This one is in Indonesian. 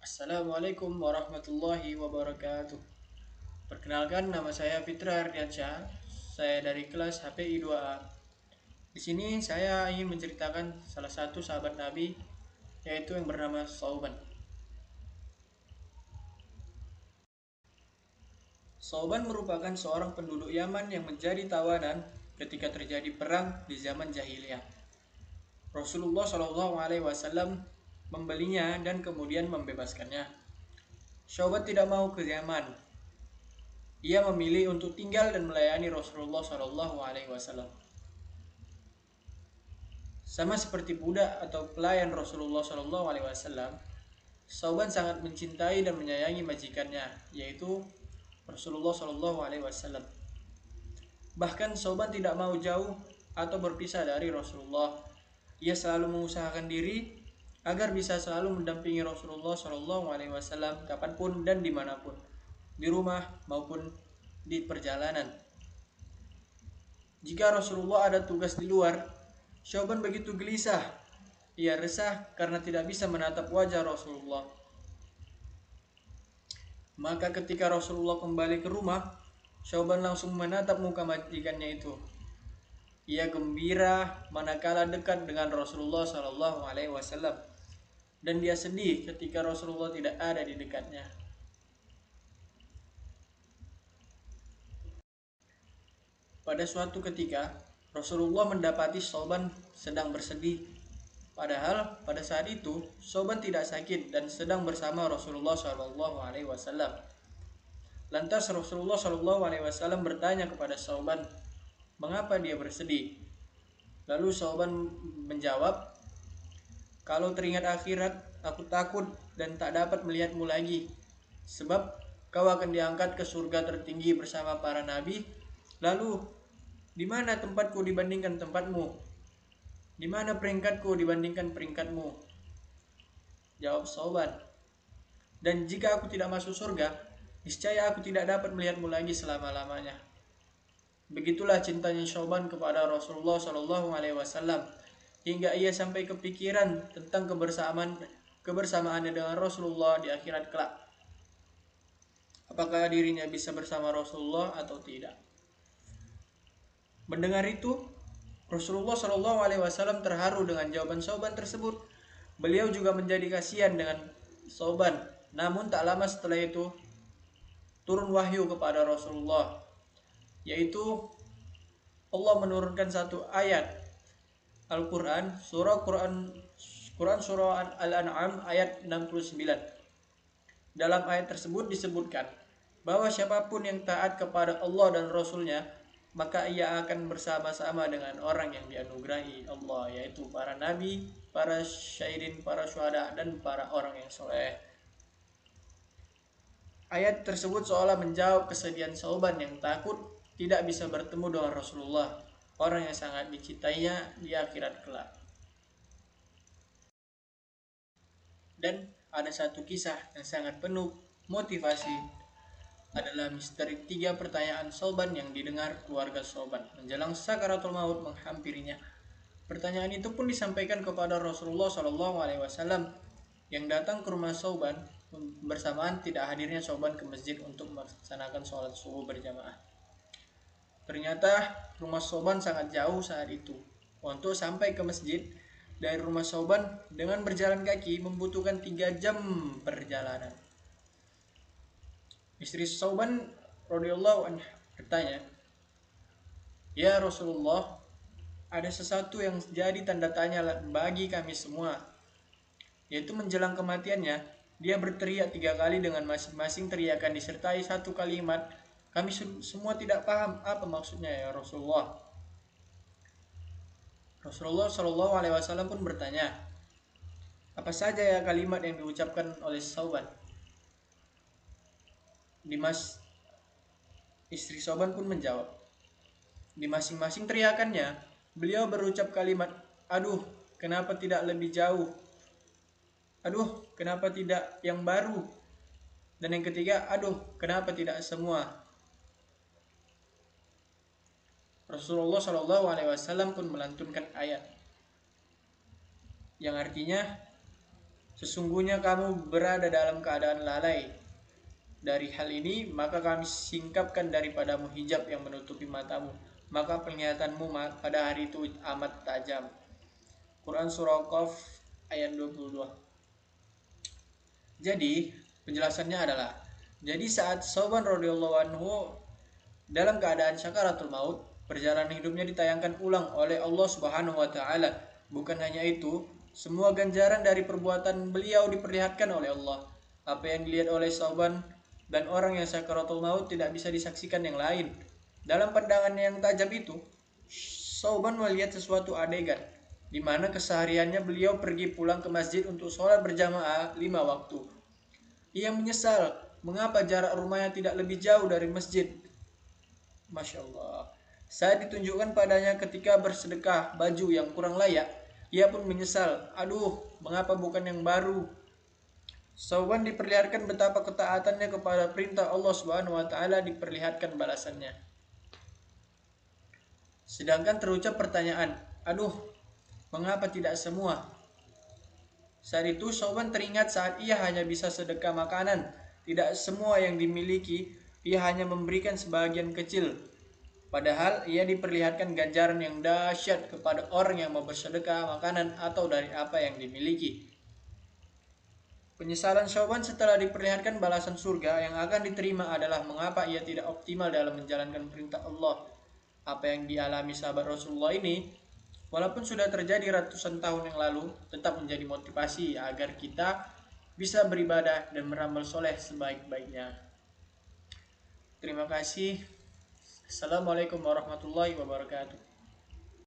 Assalamualaikum warahmatullahi wabarakatuh. Perkenalkan, nama saya Fitra Ardiansyah. Saya dari kelas HPI 2A. Di sini saya ingin menceritakan salah satu sahabat Nabi, yaitu yang bernama Sauban. Sauban merupakan seorang penduduk Yaman yang menjadi tawanan ketika terjadi perang di zaman jahiliyah. Rasulullah Shallallahu Alaihi Wasallam membelinya dan kemudian membebaskannya. Sauban tidak mau ke Yaman. Ia memilih untuk tinggal dan melayani Rasulullah Shallallahu Alaihi Wasallam. Sama seperti budak atau pelayan Rasulullah Shallallahu Alaihi Wasallam, Sauban sangat mencintai dan menyayangi majikannya, yaitu Rasulullah Shallallahu Alaihi Wasallam. Bahkan Sauban tidak mau jauh atau berpisah dari Rasulullah. Ia selalu mengusahakan diri agar bisa selalu mendampingi Rasulullah Shallallahu Alaihi Wasallam kapanpun dan dimanapun, di rumah maupun di perjalanan. Jika Rasulullah ada tugas di luar, Sauban begitu gelisah. Ia resah karena tidak bisa menatap wajah Rasulullah. Maka ketika Rasulullah kembali ke rumah, Sauban langsung menatap muka majikannya itu. Ia gembira manakala dekat dengan Rasulullah Shallallahu Alaihi Wasallam, dan dia sedih ketika Rasulullah tidak ada di dekatnya. Pada suatu ketika, Rasulullah mendapati Sauban sedang bersedih. Padahal pada saat itu Sauban tidak sakit dan sedang bersama Rasulullah Shallallahu Alaihi Wasallam. Lantas Rasulullah Shallallahu Alaihi Wasallam bertanya kepada Sauban, mengapa dia bersedih? Lalu Sauban menjawab, kalau teringat akhirat, aku takut dan tak dapat melihatmu lagi. Sebab kau akan diangkat ke surga tertinggi bersama para nabi. Lalu, di mana tempatku dibandingkan tempatmu? Di mana peringkatku dibandingkan peringkatmu? Jawab Sauban, dan jika aku tidak masuk surga, niscaya aku tidak dapat melihatmu lagi selama-lamanya. Begitulah cintanya Sauban kepada Rasulullah Shallallahu Alaihi Wasallam hingga ia sampai kepikiran tentang kebersamaannya dengan Rasulullah di akhirat kelak. Apakah dirinya bisa bersama Rasulullah atau tidak? Mendengar itu, Rasulullah Shallallahu Alaihi Wasallam terharu dengan jawaban Sauban tersebut. Beliau juga menjadi kasihan dengan Sauban. Namun tak lama setelah itu turun wahyu kepada Rasulullah, yaitu Allah menurunkan satu ayat Al-Quran, surah Al-An'am ayat 69. Dalam ayat tersebut disebutkan bahwa siapapun yang taat kepada Allah dan Rasulnya, maka ia akan bersama-sama dengan orang yang dianugerahi Allah, yaitu para nabi, para syahidin, para syuhada, dan para orang yang soleh. Ayat tersebut seolah menjawab kesedihan Sauban yang takut tidak bisa bertemu dengan Rasulullah, orang yang sangat dicintainya di akhirat kelak. Dan ada satu kisah yang sangat penuh motivasi, adalah misteri 3 pertanyaan Sauban yang didengar keluarga Sauban menjelang sakaratul maut menghampirinya. Pertanyaan itu pun disampaikan kepada Rasulullah Shallallahu Alaihi Wasallam yang datang ke rumah Sauban bersamaan tidak hadirnya Sauban ke masjid untuk melaksanakan sholat subuh berjamaah. Ternyata rumah Sauban sangat jauh saat itu. Untuk sampai ke masjid dari rumah Sauban dengan berjalan kaki membutuhkan 3 jam perjalanan. Istri Sauban radhiyallahu anha bertanya, "Ya Rasulullah, ada sesuatu yang jadi tanda tanya bagi kami semua, yaitu menjelang kematiannya, dia berteriak 3 kali dengan masing-masing teriakan disertai satu kalimat. Kami semua tidak paham apa maksudnya ya Rasulullah." Rasulullah Shallallahu Alaihi Wasallam pun bertanya, apa saja ya kalimat yang diucapkan oleh Sauban? Istri Sauban pun menjawab, di masing-masing teriakannya, beliau berucap kalimat, aduh, kenapa tidak lebih jauh? Aduh, kenapa tidak yang baru? Dan yang ketiga, aduh, kenapa tidak semua? Rasulullah Shallallahu Alaihi Wasallam pun melantunkan ayat yang artinya, Sesungguhnya kamu berada dalam keadaan lalai dari hal ini, maka kami singkapkan daripadamu hijab yang menutupi matamu, maka penglihatanmu pada hari itu amat tajam. Quran Surah Qaf ayat 22. Jadi penjelasannya adalah, jadi saat Sauban radhiyallahu anhu dalam keadaan sakaratul maut, perjalanan hidupnya ditayangkan ulang oleh Allah Subhanahu wa taala. Bukan hanya itu, semua ganjaran dari perbuatan beliau diperlihatkan oleh Allah. Apa yang dilihat oleh Sauban dan orang yang sakaratul maut tidak bisa disaksikan yang lain. Dalam pandangan yang tajam itu, Sauban melihat sesuatu adegan di mana kesehariannya beliau pergi pulang ke masjid untuk sholat berjamaah 5 waktu. Ia menyesal mengapa jarak rumahnya tidak lebih jauh dari masjid. Masya Allah. Saat ditunjukkan padanya ketika bersedekah baju yang kurang layak, ia pun menyesal. Aduh, mengapa bukan yang baru? Sauban diperlihatkan betapa ketaatannya kepada perintah Allah Subhanahu wa taala, diperlihatkan balasannya. Sedangkan terucap pertanyaan, aduh, mengapa tidak semua? Saat itu Sauban teringat saat ia hanya bisa sedekah makanan, tidak semua yang dimiliki, ia hanya memberikan sebagian kecil. Padahal ia diperlihatkan ganjaran yang dahsyat kepada orang yang mau bersedekah makanan atau dari apa yang dimiliki. Penyesalan Sauban setelah diperlihatkan balasan surga yang akan diterima adalah mengapa ia tidak optimal dalam menjalankan perintah Allah. Apa yang dialami sahabat Rasulullah ini, walaupun sudah terjadi ratusan tahun yang lalu, tetap menjadi motivasi agar kita bisa beribadah dan beramal soleh sebaik-baiknya. Terima kasih. Assalamualaikum warahmatullahi wabarakatuh.